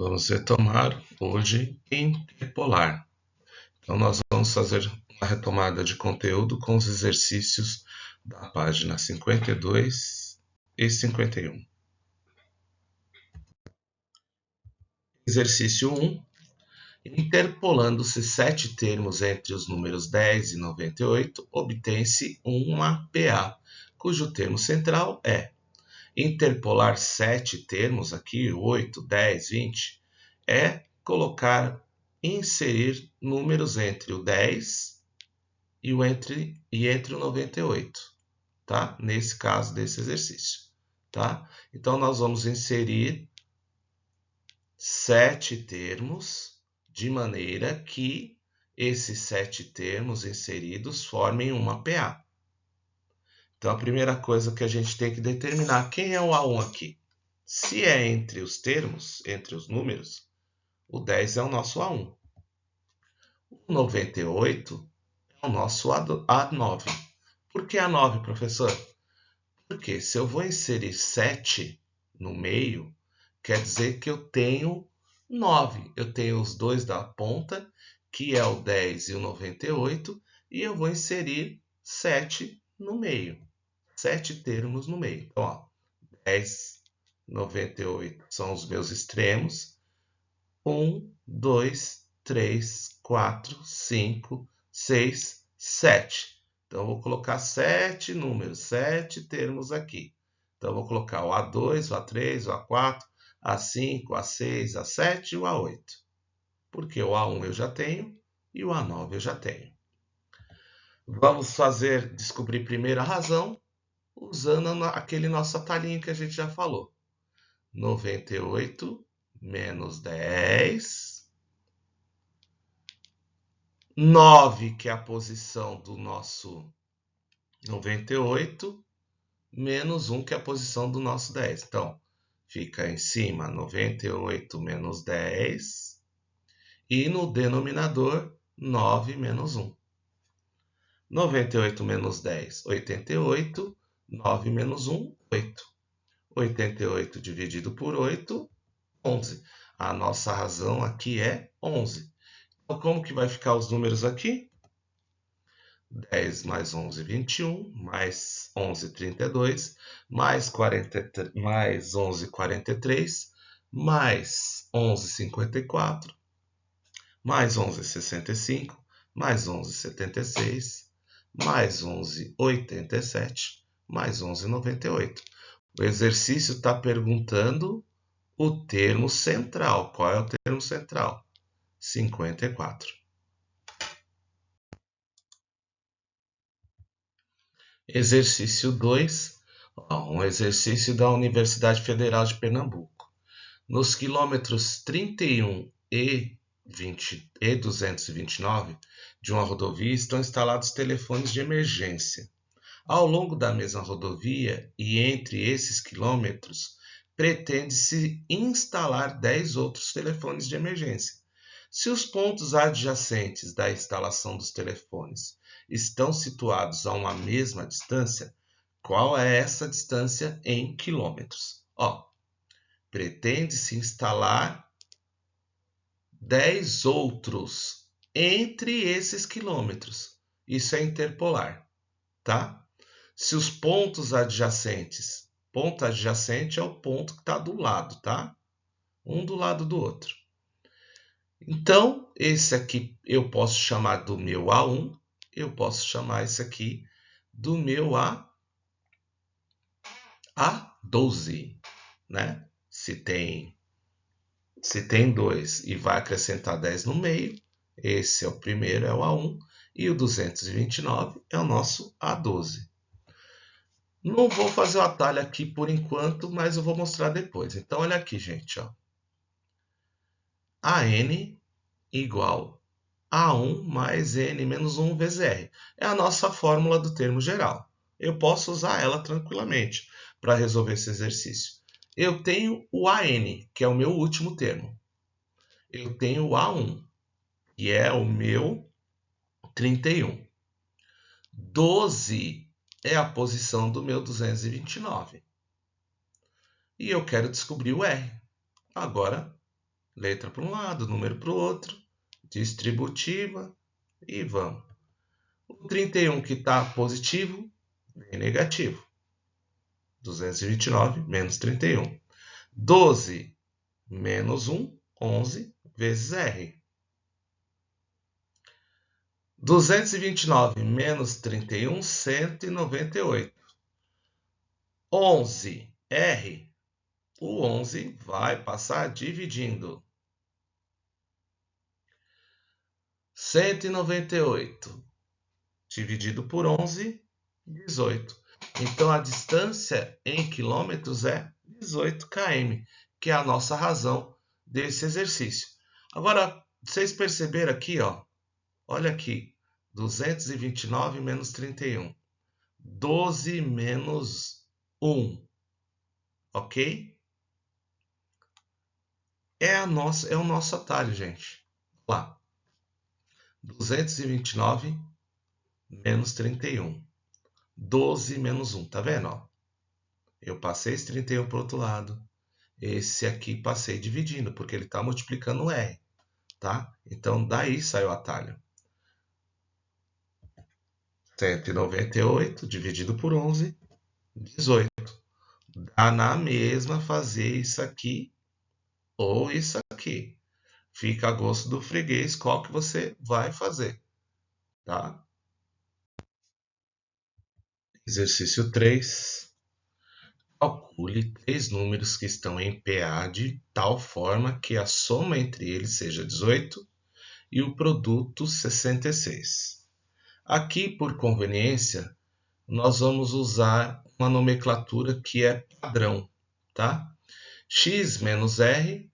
Vamos retomar hoje interpolar. Então, nós vamos fazer uma retomada de conteúdo com os exercícios da página 52 e 51. Exercício 1. Interpolando-se 7 termos entre os números 10 e 98, obtém-se uma PA, cujo termo central é interpolar 7 termos aqui, 8, 10, 20, é inserir números entre o 10 e entre o 98, tá? Nesse caso desse exercício, tá? Então, nós vamos inserir 7 termos de maneira que esses 7 termos inseridos formem uma PA. Então, a primeira coisa que a gente tem que determinar quem é o A1 aqui. Se é entre os termos, entre os números, o 10 é o nosso A1. O 98 é o nosso A9. Por que A9, professor? Porque se eu vou inserir 7 no meio, quer dizer que eu tenho 9. Eu tenho os dois da ponta, que é o 10 e o 98, e eu vou inserir 7 no meio. 7 termos no meio. Então, ó, 10, 98 são os meus extremos. 1, 2, 3, 4, 5, 6, 7. Então, eu vou colocar 7 números, 7 termos aqui. Então, eu vou colocar o A2, o A3, o A4, A5, A6, A7 e o A8. Porque o A1 eu já tenho e o A9 eu já tenho. Vamos descobrir primeiro a razão, usando aquele nosso atalhinho que a gente já falou. 98 menos 10. 9, que é a posição do nosso 98, menos 1, que é a posição do nosso 10. Então, fica em cima 98 menos 10, e no denominador 9 menos 1. 98 menos 10, 88. 9 menos 1, 8. 88 dividido por 8, 11. A nossa razão aqui é 11. Então, como que vai ficar os números aqui? 10 mais 11, 21, mais 11, 32, mais 11, 43, mais 11, 54, mais 11, 65, mais 11, 76, mais 11, 87, mais 11, 98. O exercício está perguntando o termo central. Qual é o termo central? 54. Exercício 2, um exercício da Universidade Federal de Pernambuco. Nos quilômetros 31 e 229 de uma rodovia estão instalados telefones de emergência. Ao longo da mesma rodovia e entre esses quilômetros, pretende-se instalar 10 outros telefones de emergência. Se os pontos adjacentes da instalação dos telefones estão situados a uma mesma distância, qual é essa distância em quilômetros? Pretende-se instalar 10 outros entre esses quilômetros. Isso é interpolar, tá? Se os pontos adjacentes, ponto adjacente é o ponto que está do lado, tá? Um do lado do outro. Então, esse aqui eu posso chamar do meu A1, eu posso chamar esse aqui do meu A12, né? Se tem 2 e vai acrescentar 10 no meio, esse é o primeiro, é o A1, e o 229 é o nosso A12. Não vou fazer o atalho aqui por enquanto, mas eu vou mostrar depois. Então, olha aqui, gente. AN igual A1 mais N menos 1 vezes R. É a nossa fórmula do termo geral. Eu posso usar ela tranquilamente para resolver esse exercício. Eu tenho o AN, que é o meu último termo. Eu tenho o A1, que é o meu 31. 12 é a posição do meu 229. E eu quero descobrir o R. Agora, Letra para um lado, número para o outro, distributiva e vamos. O 31 que está positivo, vem negativo. 229 menos 31. 12 menos 1, 11 vezes R. 229 menos 31, 198. 11, R. O 11 vai passar dividindo. 198 dividido por 11, 18. Então, a distância em quilômetros é 18 km, que é a nossa razão desse exercício. Agora, vocês perceberam aqui, ó, olha aqui, 229 menos 31. 12 menos 1, ok? É o nosso atalho, gente. Lá, 229 menos 31. 12 menos 1, tá vendo? Ó? Eu passei esse 31 para o outro lado. Esse aqui passei dividindo, porque ele está multiplicando o R, tá? Então, daí sai o atalho. 198 dividido por 11, 18. Dá na mesma fazer isso aqui ou isso aqui. Fica a gosto do freguês qual que você vai fazer, tá? Exercício 3. Calcule 3 números que estão em PA de tal forma que a soma entre eles seja 18 e o produto 66. Aqui, por conveniência, nós vamos usar uma nomenclatura que é padrão, tá? X menos R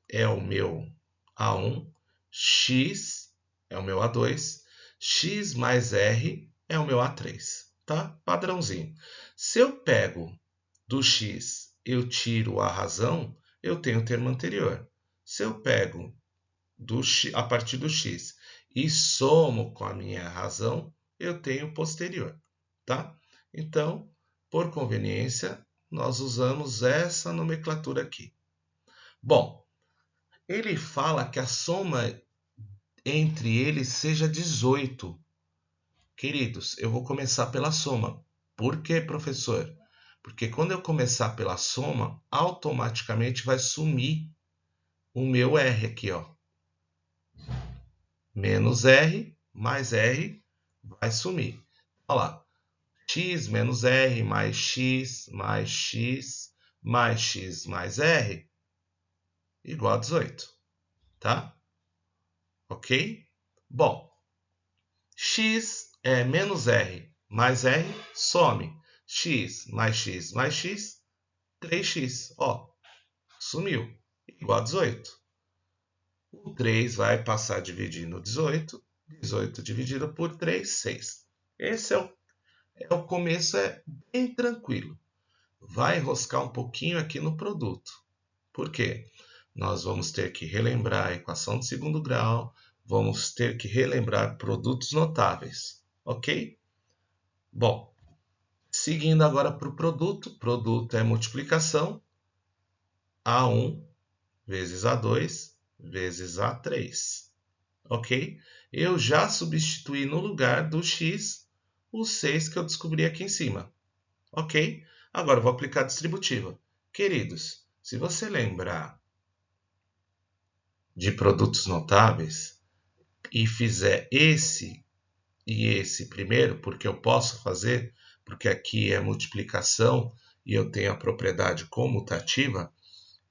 é o meu A1, X é o meu A2, X mais R é o meu A3, tá? Padrãozinho. Se eu pego do X, eu tiro a razão, eu tenho o termo anterior. Se eu pego a partir do X e somo com a minha razão, eu tenho o posterior, tá? Então, por conveniência, nós usamos essa nomenclatura aqui. Bom, ele fala que a soma entre eles seja 18. Queridos, eu vou começar pela soma. Por quê, professor? Porque quando eu começar pela soma, automaticamente vai sumir o meu R aqui, ó. Menos R mais R vai sumir. Olha lá. X menos R mais X mais X mais X mais R igual a 18. Tá? Ok? Bom, X é menos R mais R, some. X mais X mais X, 3x. Ó, sumiu. Igual a 18. O 3 vai passar dividindo 18. 18 dividido por 3, 6. Esse é o começo, é bem tranquilo. Vai enroscar um pouquinho aqui no produto. Por quê? Nós vamos ter que relembrar a equação de segundo grau, vamos ter que relembrar produtos notáveis, ok? Bom, seguindo agora para o produto. Produto é multiplicação. A1 vezes A2 vezes A3. Ok? Eu já substituí no lugar do x o 6 que eu descobri aqui em cima. Ok? Agora eu vou aplicar a distributiva. Queridos, se você lembrar de produtos notáveis e fizer esse e esse primeiro, porque eu posso fazer, porque aqui é multiplicação e eu tenho a propriedade comutativa,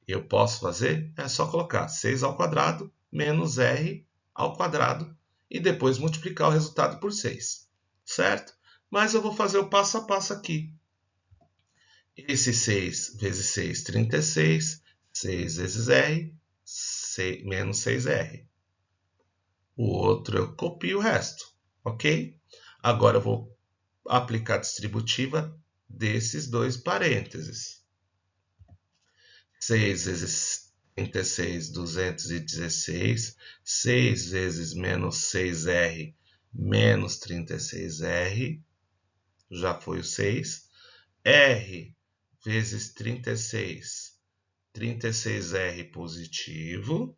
eu posso fazer, é só colocar 6 ao quadrado menos r ao quadrado e depois multiplicar o resultado por 6, certo? Mas eu vou fazer o passo a passo aqui. Esse 6 vezes 6, 36. 6 vezes r, menos 6r. O outro eu copio o resto, ok? Agora eu vou aplicar a distributiva desses dois parênteses. 6 vezes 36, 216. 6 vezes menos 6r, menos 36r. Já foi o 6. R vezes 36. 36r positivo.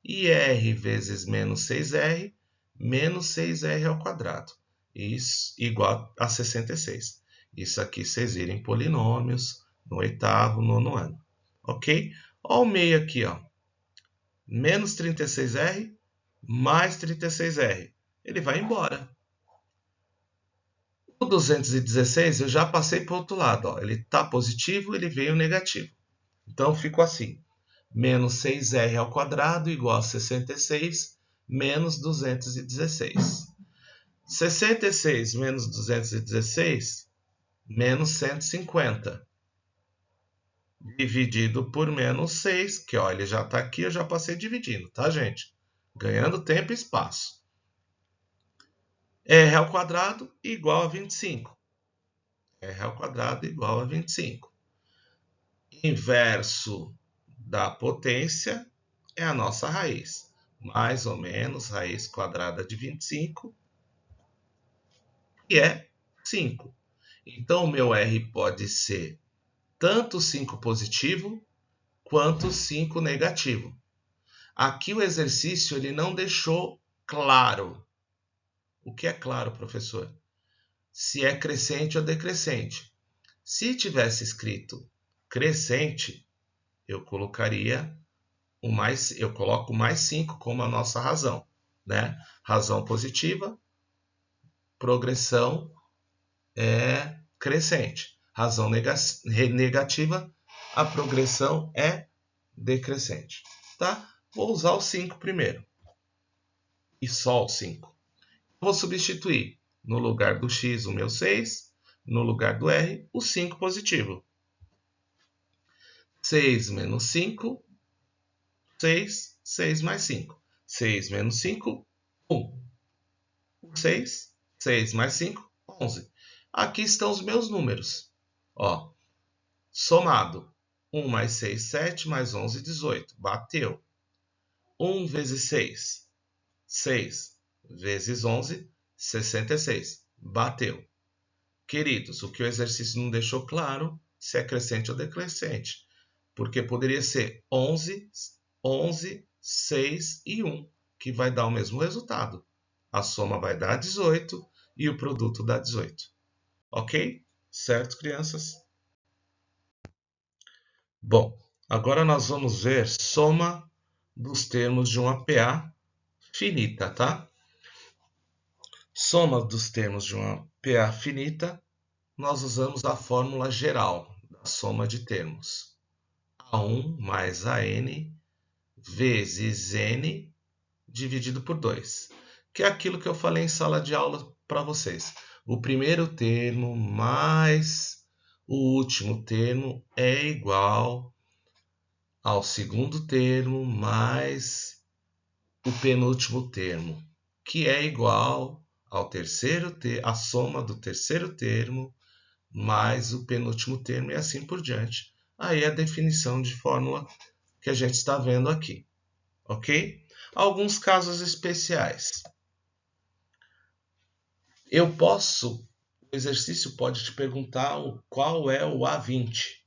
e r vezes menos 6r, menos 6r ao quadrado. Isso igual a 66. Isso aqui vocês viram em polinômios no 8º, 9º ano. Ok? Olha o meio aqui, ó. Menos 36r mais 36r. Ele vai embora. O 216 eu já passei para o outro lado. Ó. Ele está positivo, ele veio negativo. Então, ficou assim. Menos 6r ao quadrado igual a 66 menos 216. 66 menos 216 menos 150. Dividido por menos 6, que ó, ele já está aqui, eu já passei dividindo, tá, gente? Ganhando tempo e espaço. R ao quadrado igual a 25. R ao quadrado igual a 25. Inverso da potência é a nossa raiz. Mais ou menos raiz quadrada de 25, que é 5. Então, o meu R pode ser tanto 5 positivo quanto 5 negativo. Aqui o exercício ele não deixou claro. O que é claro, professor? Se é crescente ou decrescente. Se tivesse escrito crescente, eu colocaria eu coloco mais 5 como a nossa razão, né? Razão positiva, progressão é crescente. Razão negativa, a progressão é decrescente, tá? Vou usar o 5 primeiro. E só o 5. Vou substituir no lugar do x o meu 6, no lugar do r o 5 positivo. 6 menos 5, 6, 6 mais 5. 6 menos 5, 1. 6, 6 mais 5, 11. Aqui estão os meus números. Ó, somado. 1 mais 6, 7, mais 11, 18. Bateu. 1 vezes 6, 6 vezes 11, 66. Bateu. Queridos, o que o exercício não deixou claro se é crescente ou decrescente. Porque poderia ser 11, 11, 6 e 1, que vai dar o mesmo resultado. A soma vai dar 18 e o produto dá 18. Ok? Certo, crianças? Bom, agora nós vamos ver soma dos termos de uma PA finita, tá? Soma dos termos de uma PA finita, nós usamos a fórmula geral da soma de termos. A1 mais AN vezes N dividido por 2, que é aquilo que eu falei em sala de aula para vocês. O primeiro termo mais o último termo é igual ao segundo termo mais o penúltimo termo, que é igual ao a soma do terceiro termo mais o penúltimo termo e assim por diante. Aí a definição de fórmula que a gente está vendo aqui, ok? Alguns casos especiais. O exercício pode te perguntar qual é o A20.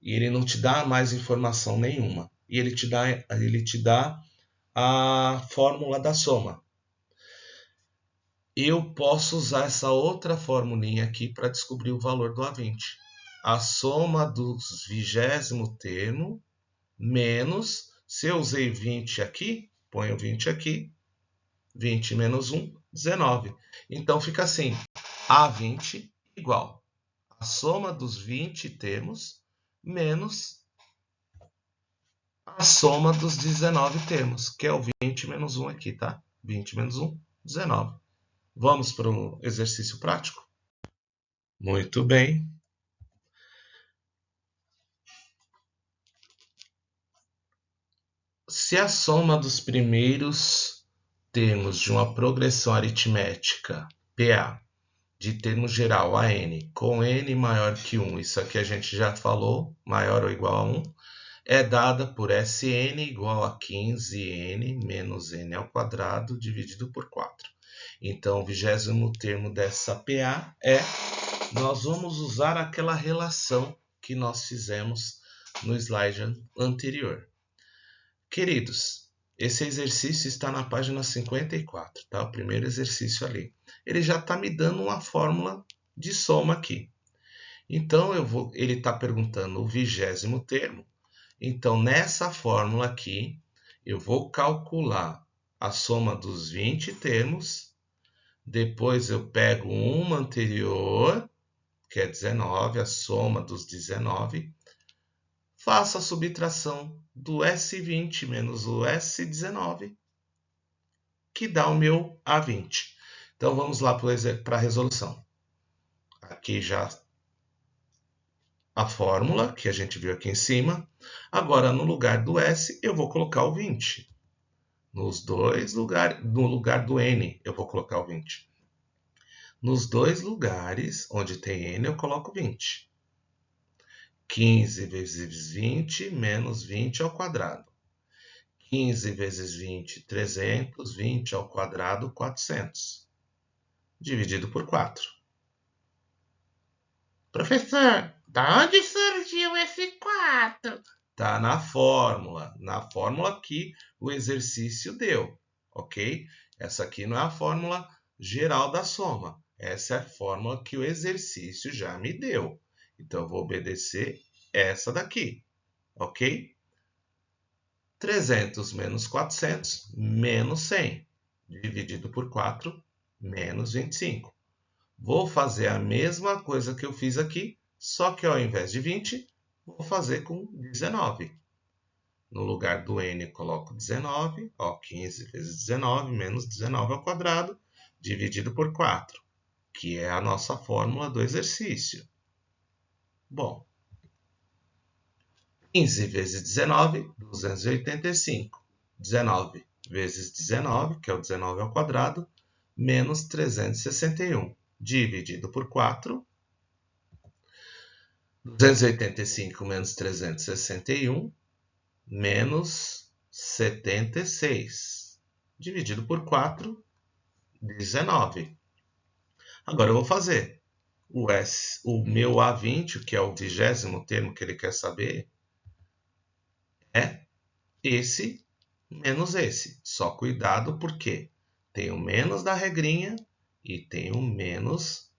E ele não te dá mais informação nenhuma. E ele te dá a fórmula da soma. Eu posso usar essa outra formulinha aqui para descobrir o valor do A20. A soma do 20º termo menos, se eu usei 20 aqui, ponho 20 aqui, 20 menos 1, 19. Então fica assim, A20 igual a soma dos 20 termos menos a soma dos 19 termos, que é o 20 menos 1 aqui, tá? 20 menos 1, 19. Vamos para o exercício prático? Muito bem. Se a soma dos primeiros termos de uma progressão aritmética, PA, de termo geral AN, com n maior que 1, isso aqui a gente já falou, maior ou igual a 1, é dada por Sn igual a 15n menos n ao quadrado dividido por 4. Então, o 20º termo dessa PA nós vamos usar aquela relação que nós fizemos no slide anterior. Queridos, Esse exercício está na página 54, tá? O primeiro exercício ali. Ele já está me dando uma fórmula de soma aqui. Então, ele está perguntando o 20º termo. Então, nessa fórmula aqui, eu vou calcular a soma dos 20 termos. Depois eu pego uma anterior, que é 19, a soma dos 19. Faço a subtração do S20 menos o S19, que dá o meu A20. Então, vamos lá para a resolução. Aqui já a fórmula que a gente viu aqui em cima. Agora, no lugar do S, eu vou colocar o 20. No lugar do N, eu vou colocar o 20. Nos dois lugares onde tem N, eu coloco 20. 15 vezes 20 menos 20 ao quadrado. 15 vezes 20, 300. 20 ao quadrado, 400. Dividido por 4. Professor, da onde surgiu esse 4? Tá na fórmula que o exercício deu, ok? Essa aqui não é a fórmula geral da soma. Essa é a fórmula que o exercício já me deu. Então, eu vou obedecer essa daqui, ok? 300 menos 400, menos 100. Dividido por 4, menos 25. Vou fazer a mesma coisa que eu fiz aqui, só que ao invés de 20, vou fazer com 19. No lugar do N, coloco 19. 15 vezes 19, menos 19 ao quadrado, dividido por 4, que é a nossa fórmula do exercício. Bom, 15 vezes 19, 285. 19 vezes 19, que é o 19 ao quadrado, menos 361, dividido por 4. 285 menos 361, menos 76. Dividido por 4, 19. Agora eu vou fazer o meu A20, que é o 20º termo que ele quer saber, é esse menos esse. Só cuidado porque tem o menos da regrinha e tem o menos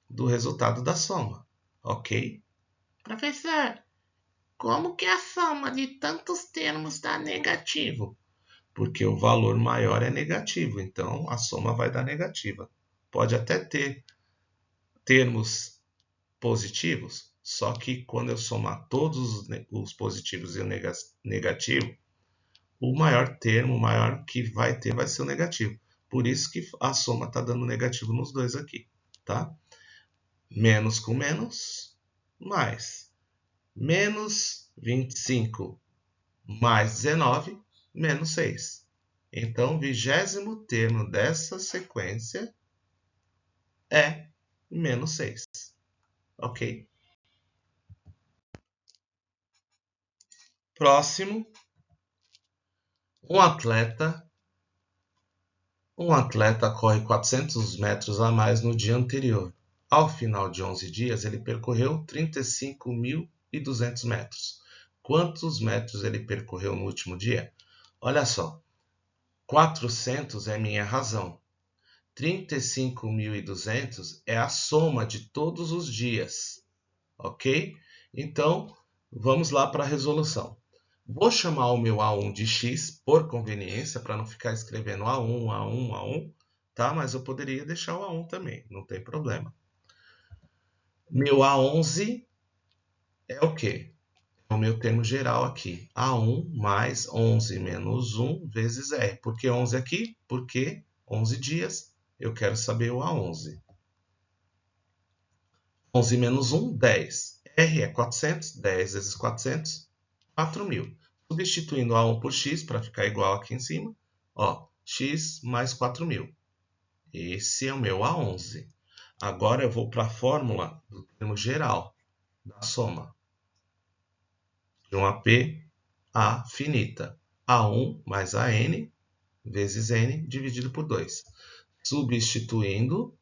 do resultado da soma, ok? Professor, como que a soma de tantos termos dá negativo? Porque o valor maior é negativo, então a soma vai dar negativa. Pode até ter termos positivos, só que quando eu somar todos os positivos e o negativo, o maior termo, o maior que vai ter vai ser o negativo. Por isso que a soma está dando negativo nos dois aqui, tá? Menos com menos, mais. Menos 25 mais 19, menos 6. Então, o 20º termo dessa sequência é menos 6. Ok? Próximo. Um atleta corre 400 metros a mais no dia anterior. Ao final de 11 dias, ele percorreu 35.200 metros. Quantos metros ele percorreu no último dia? Olha só, 400 é minha razão. 35.200 é a soma de todos os dias, ok? Então, vamos lá para a resolução. Vou chamar o meu A1 de x por conveniência, para não ficar escrevendo A1, A1, A1, tá? Mas eu poderia deixar o A1 também, não tem problema. Meu A11 é o quê? É o meu termo geral aqui. A1 mais 11 menos 1 vezes R. Por que 11 aqui? Porque 11 dias eu quero saber o A11. 11 menos 1, 10. R é 400, 10 vezes 400, 4.000. Substituindo A1 por x para ficar igual aqui em cima, ó, x mais 4.000. Esse é o meu A11. Agora eu vou para a fórmula do termo geral da soma de uma P A finita. A1 mais AN vezes N dividido por 2. Substituindo,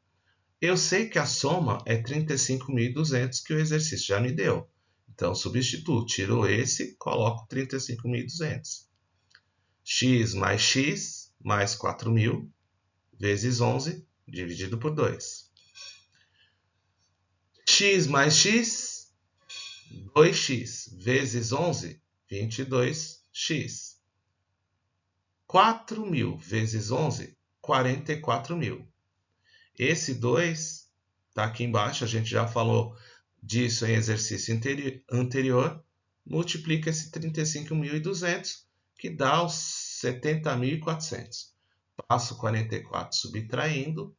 eu sei que a soma é 35.200 que o exercício já me deu. Então, substituo, tiro esse, coloco 35.200. x mais 4.000 vezes 11 dividido por 2. X mais x, 2x vezes 11, 22x. 4.000 vezes 11, 44.000. Esse 2 está aqui embaixo, a gente já falou disso em exercício anterior. Multiplica esse 35.200, que dá os 70.400. Passo 44 subtraindo.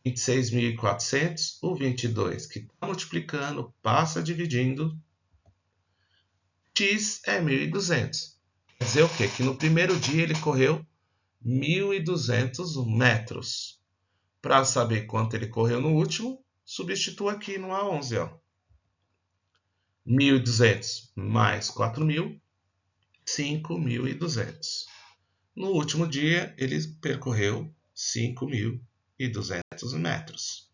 26.400, o 22 que está multiplicando, passa dividindo. X é 1.200. Quer dizer o quê? Que no primeiro dia ele correu 1.200 metros. Para saber quanto ele correu no último, substitua aqui no A11. Ó. 1.200 mais 4.000, 5.200. No último dia, ele percorreu 5.200 metros.